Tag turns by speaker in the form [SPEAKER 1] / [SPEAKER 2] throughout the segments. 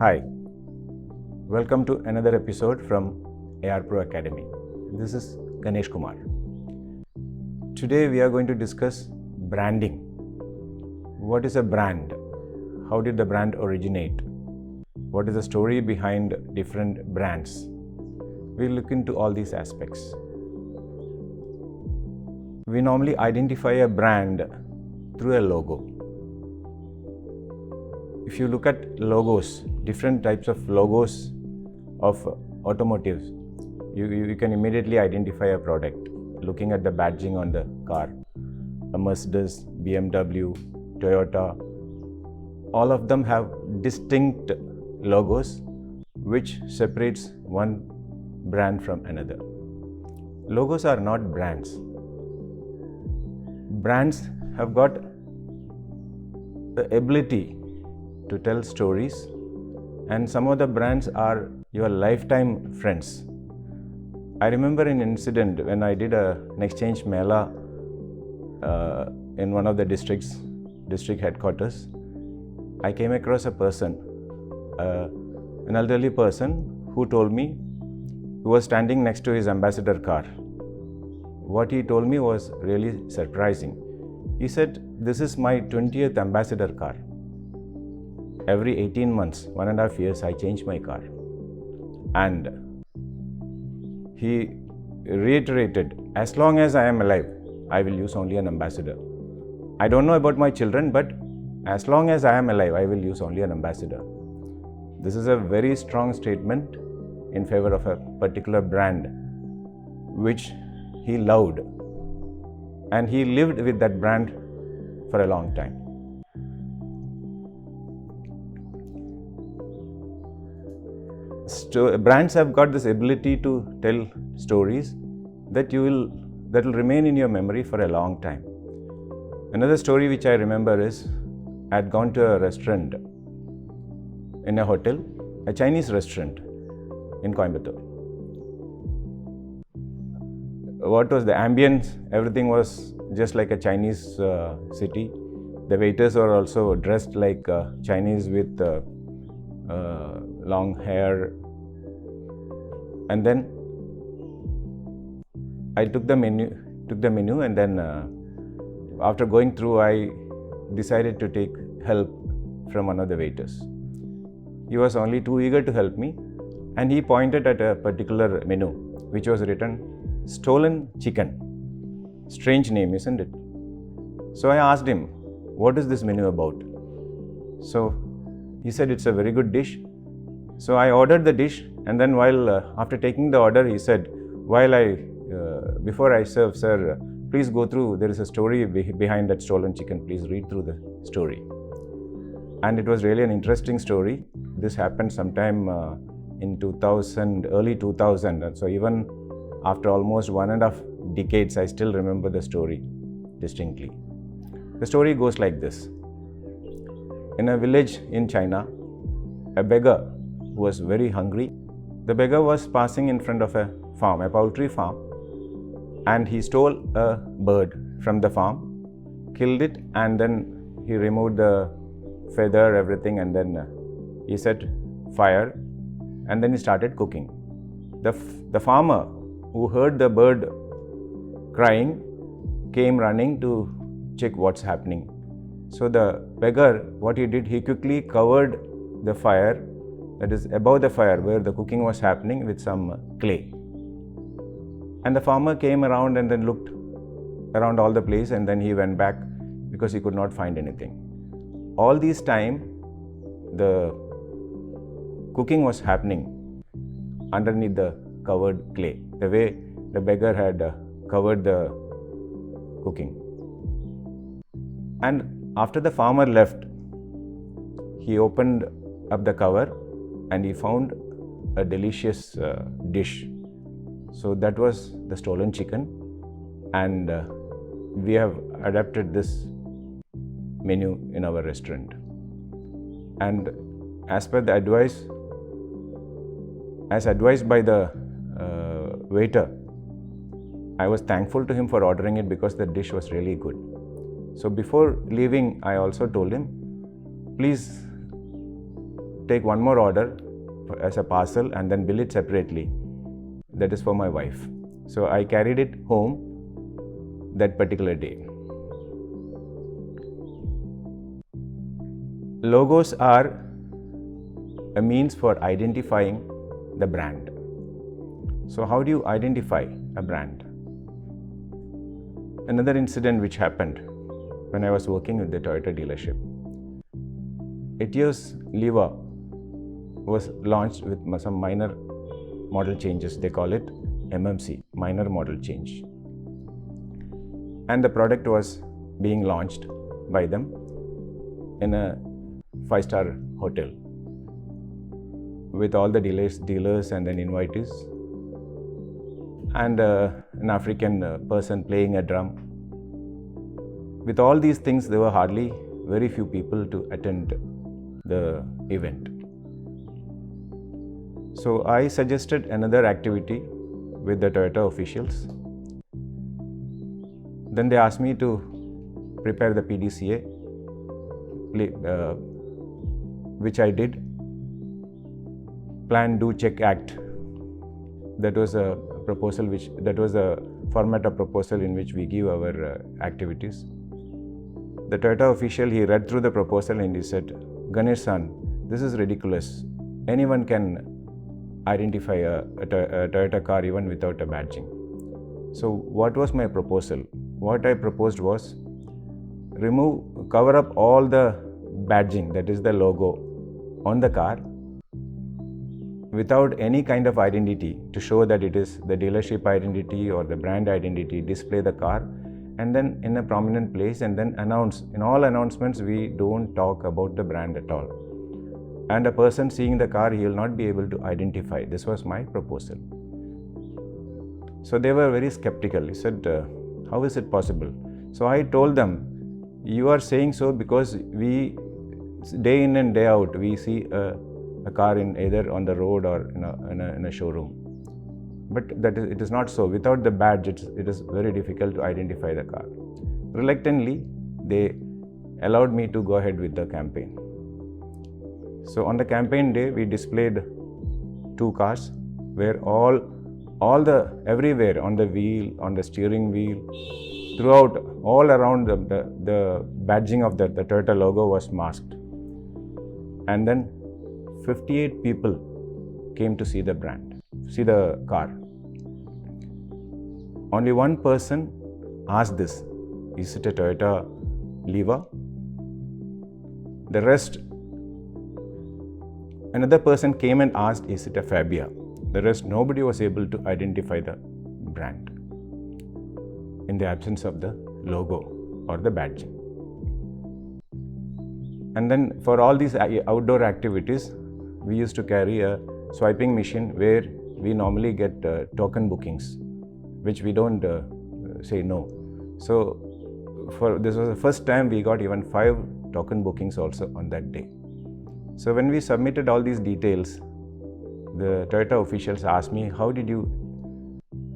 [SPEAKER 1] Hi, welcome to another episode from AR Pro Academy. This is Ganesh Kumar. Today we are going to discuss branding. What is a brand? How did the brand originate? What is the story behind different brands? We'll look into all these aspects. We normally identify a brand through a logo. If you look at logos, different types of logos of automotives, you can immediately identify a product looking at the badging on the car. A Mercedes, BMW, Toyota, all of them have distinct logos which separates one brand from another. Logos are not brands. Brands have got the ability to tell stories, and some of the brands are your lifetime friends. I remember an incident when I did an exchange mela in one of the district headquarters. I came across a person, an elderly person who told me he was standing next to his ambassador car. What he told me was really surprising. He said, "This is my 20th ambassador car. Every 18 months, 1.5 years, I change my car." And he reiterated, "As long as I am alive, I will use only an ambassador. I don't know about my children, but as long as I am alive, I will use only an ambassador." This is a very strong statement in favor of a particular brand which he loved, and he lived with that brand for a long time. Brands have got this ability to tell stories that will remain in your memory for a long time. Another story which I remember is I had gone to a restaurant in a hotel, a Chinese restaurant in Coimbatore. What was the ambience? Everything was just like a Chinese city. The waiters were also dressed like Chinese with long hair. And then I took the menu, and then after going through, I decided to take help from one of the waiters. He was only too eager to help me, and he pointed at a particular menu which was written "Stolen Chicken." Strange name, isn't it? So I asked him, "What is this menu about?" So he said, "It's a very good dish." So I ordered the dish, and then after taking the order, he said, "Before I serve, sir, please go through. There is a story behind that stolen chicken. Please read through the story." And it was really an interesting story. This happened sometime in 2000, early 2000. And so even after almost 1.5 decades, I still remember the story distinctly. The story goes like this. In a village in China, a beggar who was very hungry. The beggar was passing in front of a farm, a poultry farm, and he stole a bird from the farm, killed it, and then he removed the feather, everything, and then he set fire, and then he started cooking. The farmer who heard the bird crying came running to check what's happening. So the beggar, what he did, he quickly covered the fire, that is above the fire where the cooking was happening, with some clay. And the farmer came around and then looked around all the place, and then he went back because he could not find anything. All this time, the cooking was happening underneath the covered clay, the way the beggar had covered the cooking. And after the farmer left, he opened up the cover and he found a delicious dish. So that was the stolen chicken, and we have adapted this menu in our restaurant. And as per the advice, as advised by the waiter, I was thankful to him for ordering it because the dish was really good. So before leaving, I also told him, please take one more order as a parcel and then bill it separately. That is for my wife. So I carried it home that particular day. Logos are a means for identifying the brand. So how do you identify a brand? Another incident which happened when I was working with the Toyota dealership. Etios Liva was launched with some minor model changes. They call it MMC, minor model change. And the product was being launched by them in a 5-star hotel with all the dealers and then invitees, and an African person playing a drum. With all these things, there were hardly very few people to attend the event. So I suggested another activity with the Toyota officials. Then they asked me to prepare the PDCA, which I did. Plan, Do, Check, Act. That was a proposal that was a format of proposal in which we give our activities. The Toyota official, he read through the proposal and he said, Ganesh-san, this is ridiculous. Anyone can identify a Toyota car even without a badging. So what was my proposal? What I proposed was cover up all the badging, that is the logo, on the car without any kind of identity to show that it is the dealership identity or the brand identity. Display the car and then in a prominent place, and then announce. In all announcements, we don't talk about the brand at all. And a person seeing the car, he will not be able to identify. This was my proposal. So they were very skeptical. He said, how is it possible? So I told them, you are saying so because we, day in and day out, we see a car in either on the road or in a showroom. But it is not so. Without the badge, it is very difficult to identify the car. Reluctantly, they allowed me to go ahead with the campaign. So on the campaign day, we displayed 2 cars where everywhere on the wheel, on the steering wheel, throughout, all around the badging of the Toyota logo was masked. And then 58 people came to see the car. Only one person asked this, is it a Toyota Liva? The rest, another person came and asked, is it a Fabia? The rest, nobody was able to identify the brand in the absence of the logo or the badging. And then for all these outdoor activities, we used to carry a swiping machine where we normally get token bookings, which we don't say no. So this was the first time we got even 5 token bookings also on that day. So when we submitted all these details, the Toyota officials asked me, how did you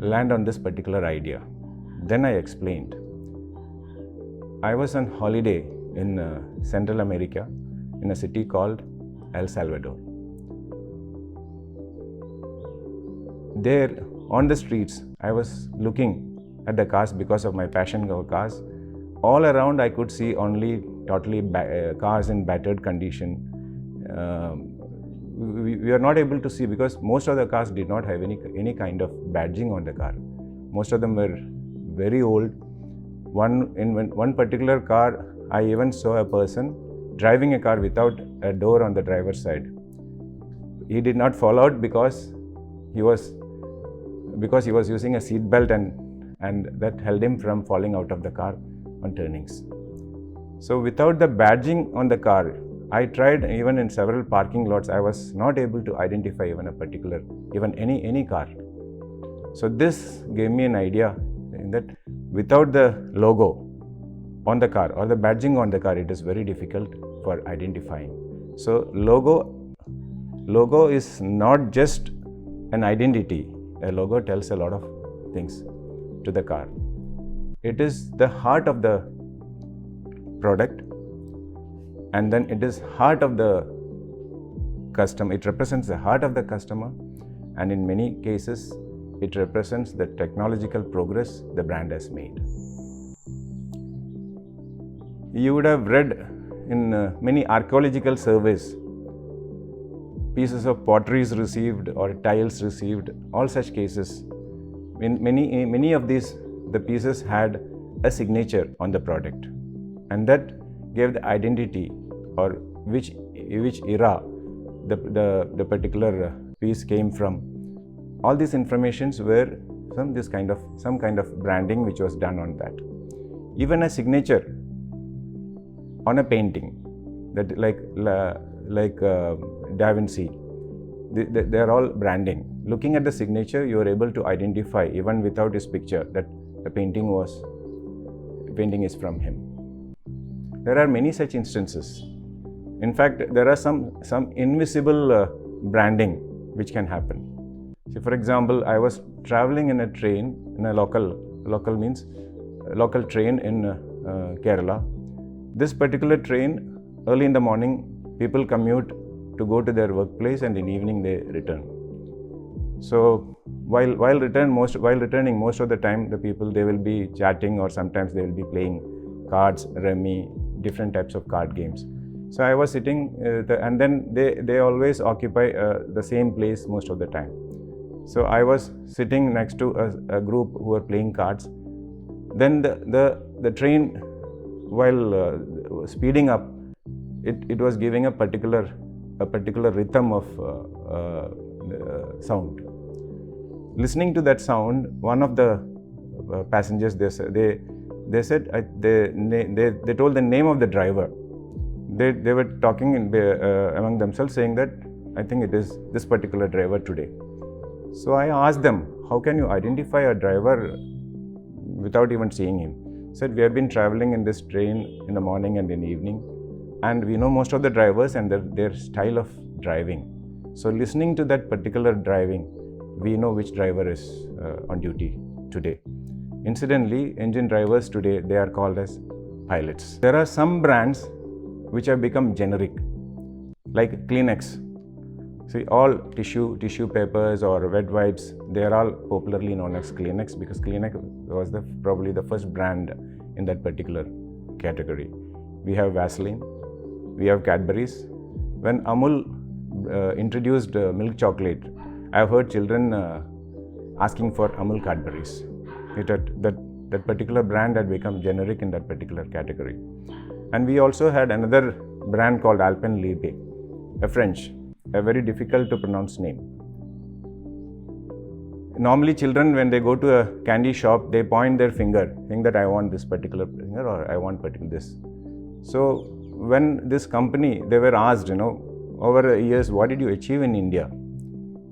[SPEAKER 1] land on this particular idea? Then I explained. I was on holiday in Central America in a city called El Salvador. There on the streets, I was looking at the cars because of my passion for cars. All around I could see only totally cars in battered condition. We are not able to see because most of the cars did not have any kind of badging on the car. Most of them were very old. In one particular car, I even saw a person driving a car without a door on the driver's side. He did not fall out because he was using a seat belt, and that held him from falling out of the car on turnings. So without the badging on the car, I tried even in several parking lots, I was not able to identify even any car. So this gave me an idea that without the logo on the car or the badging on the car, it is very difficult for identifying. So logo is not just an identity. A logo tells a lot of things to the car. It is the heart of the product, and then it is heart of the customer, it represents the heart of the customer, and in many cases, it represents the technological progress the brand has made. You would have read in many archaeological surveys, pieces of potteries received or tiles received, all such cases. In many of these, the pieces had a signature on the product, and that gave the identity or which era the particular piece came from. All these informations were some kind of branding which was done on that. Even a signature on a painting, that like Da Vinci, they are all branding. Looking at the signature, you are able to identify even without his picture that the painting is from him. There are many such instances. In fact, there are some invisible branding which can happen. So, for example, I was traveling in a train, in a local train in Kerala. This particular train, early in the morning, people commute to go to their workplace, and in evening they return. So while returning, most of the time, the people, they will be chatting, or sometimes they will be playing cards, rummy, different types of card games. So I was sitting, and then they always occupy the same place most of the time. So I was sitting next to a group who were playing cards. Then the train, while speeding up, it was giving a particular rhythm of sound. Listening to that sound, one of the passengers, they said they told the name of the driver. They were talking among themselves, saying that I think it is this particular driver today. So I asked them, how can you identify a driver without even seeing him? Said, we have been traveling in this train in the morning and in the evening, and we know most of the drivers and their style of driving. So listening to that particular driving, we know which driver is on duty today. Incidentally, engine drivers today, they are called as pilots. There are some brands which have become generic, like Kleenex. See, all tissue papers or wet wipes, they are all popularly known as Kleenex, because Kleenex was probably the first brand in that particular category. We have Vaseline, we have Cadbury's. When Amul introduced milk chocolate, I have heard children asking for Amul Cadbury's. That particular brand had become generic in that particular category. And we also had another brand called Alpenliebe, a French, a very difficult to pronounce name. Normally children, when they go to a candy shop, they point their finger, saying that I want this particular finger, or I want particular this. So when this company, they were asked, over the years, what did you achieve in India?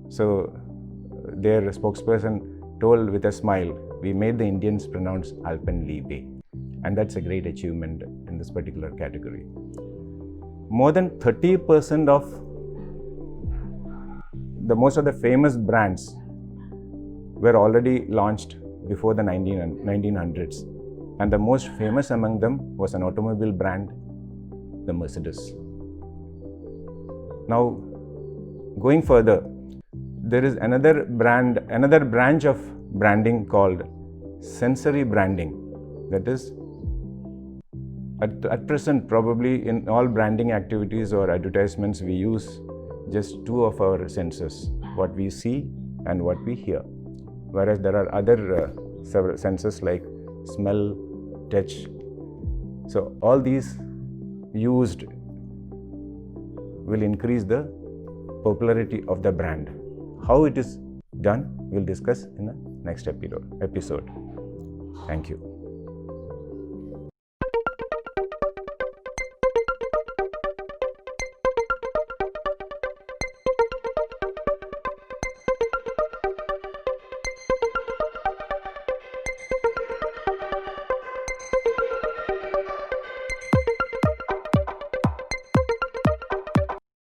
[SPEAKER 1] So their spokesperson told with a smile, we made the Indians pronounce Alpenliebe. And that's a great achievement in this particular category. More than 30% of most of the famous brands were already launched before the 1900s. And the most famous among them was an automobile brand, the Mercedes. Now, going further, there is another branch of branding called sensory branding. That is, at present, probably in all branding activities or advertisements, we use just two of our senses, what we see and what we hear. Whereas there are other several senses like smell, touch. So all these used will increase the popularity of the brand. How it is done, we'll discuss in the next episode. Thank you.